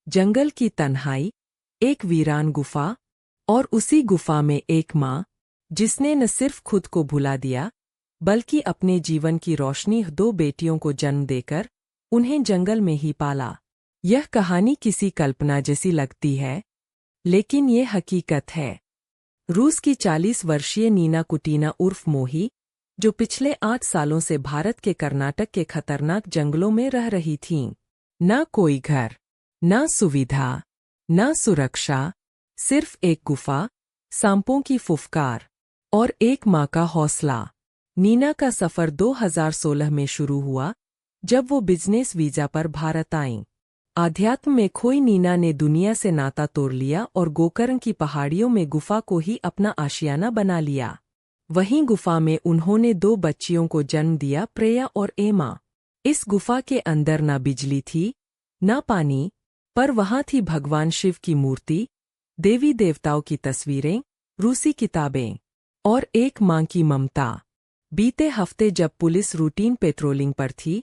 जंगल की तन्हाई, एक वीरान गुफा, और उसी गुफा में एक माँ, जिसने न सिर्फ खुद को भुला दिया, बल्कि अपने जीवन की रोशनी 2 बेटियों को जन्म देकर उन्हें जंगल में ही पाला। यह कहानी किसी कल्पना जैसी लगती है, लेकिन ये हकीकत है। रूस की 40 वर्षीय नीना कुटीना उर्फ मोही, जो पिछले 8 सालों से भारत के कर्नाटक के खतरनाक जंगलों में रह रही थीं। न कोई घर, न सुविधा, न सुरक्षा, सिर्फ एक गुफा, सांपों की फुफकार और एक माँ का हौसला। नीना का सफ़र 2016 में शुरू हुआ, जब वो बिजनेस वीज़ा पर भारत आईं। आध्यात्म में खोई नीना ने दुनिया से नाता तोड़ लिया और गोकर्ण की पहाड़ियों में गुफा को ही अपना आशियाना बना लिया। वहीं गुफा में उन्होंने 2 बच्चियों को जन्म दिया, प्रेया और एमा। इस गुफा के अंदर न बिजली थी, न पानी, पर वहाँ थी भगवान शिव की मूर्ति, देवी देवताओं की तस्वीरें, रूसी किताबें और एक माँ की ममता। बीते हफ्ते जब पुलिस रूटीन पेट्रोलिंग पर थी,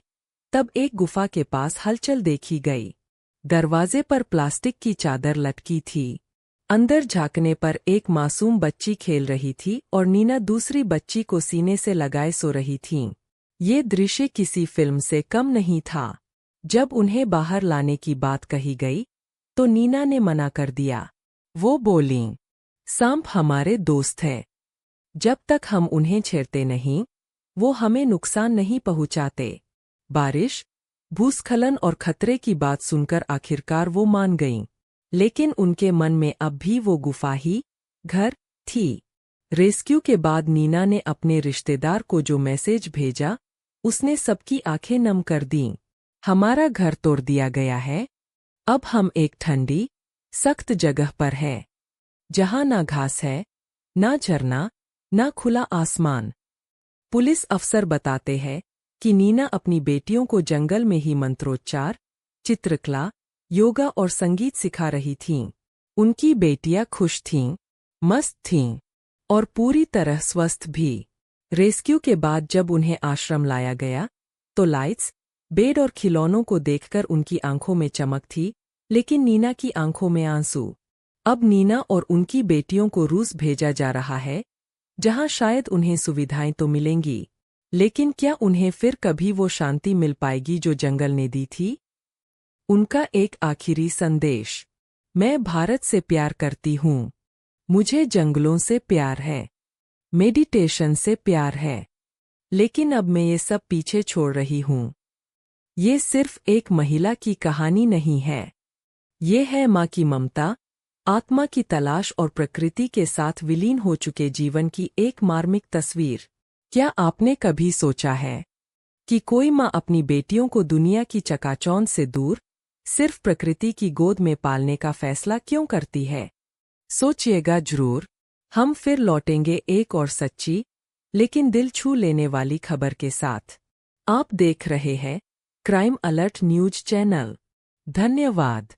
तब एक गुफा के पास हलचल देखी गई। दरवाजे पर प्लास्टिक की चादर लटकी थी। अंदर झांकने पर एक मासूम बच्ची खेल रही थी और नीना दूसरी बच्ची को सीने से लगाए सो रही थीं। ये दृश्य किसी फिल्म से कम नहीं था। जब उन्हें बाहर लाने की बात कही गई, तो नीना ने मना कर दिया। वो बोलीं, सांप हमारे दोस्त है। जब तक हम उन्हें छेड़ते नहीं, वो हमें नुकसान नहीं पहुंचाते। बारिश, भूस्खलन और खतरे की बात सुनकर आखिरकार वो मान गईं, लेकिन उनके मन में अब भी वो गुफा ही घर थी। रेस्क्यू के बाद नीना ने अपने रिश्तेदार को जो मैसेज भेजा, उसने सबकी आंखें नम कर दीं। हमारा घर तोड़ दिया गया है। अब हम एक ठंडी, सख्त जगह पर है, जहां ना घास है, ना झरना, ना खुला आसमान। पुलिस अफसर बताते हैं कि नीना अपनी बेटियों को जंगल में ही मंत्रोच्चार, चित्रकला, योगा और संगीत सिखा रही थीं। उनकी बेटियां खुश थीं, मस्त थीं और पूरी तरह स्वस्थ भी। रेस्क्यू के बाद जब उन्हें आश्रम लाया गया, तो लाइट्स, बेड और खिलौनों को देखकर उनकी आंखों में चमक थी, लेकिन नीना की आंखों में आंसू। अब नीना और उनकी बेटियों को रूस भेजा जा रहा है, जहां शायद उन्हें सुविधाएं तो मिलेंगी, लेकिन क्या उन्हें फिर कभी वो शांति मिल पाएगी जो जंगल ने दी थी? उनका एक आखिरी संदेश, मैं भारत से प्यार करती हूँ। मुझे जंगलों से प्यार है, मेडिटेशन से प्यार है, लेकिन अब मैं ये सब पीछे छोड़ रही हूँ। ये सिर्फ एक महिला की कहानी नहीं है। ये है माँ की ममता, आत्मा की तलाश और प्रकृति के साथ विलीन हो चुके जीवन की एक मार्मिक तस्वीर। क्या आपने कभी सोचा है कि कोई माँ अपनी बेटियों को दुनिया की चकाचौंध से दूर, सिर्फ प्रकृति की गोद में पालने का फैसला क्यों करती है? सोचिएगा जरूर। हम फिर लौटेंगे एक और सच्ची, लेकिन दिल छू लेने वाली खबर के साथ। आप देख रहे हैं क्राइम अलर्ट न्यूज चैनल। धन्यवाद।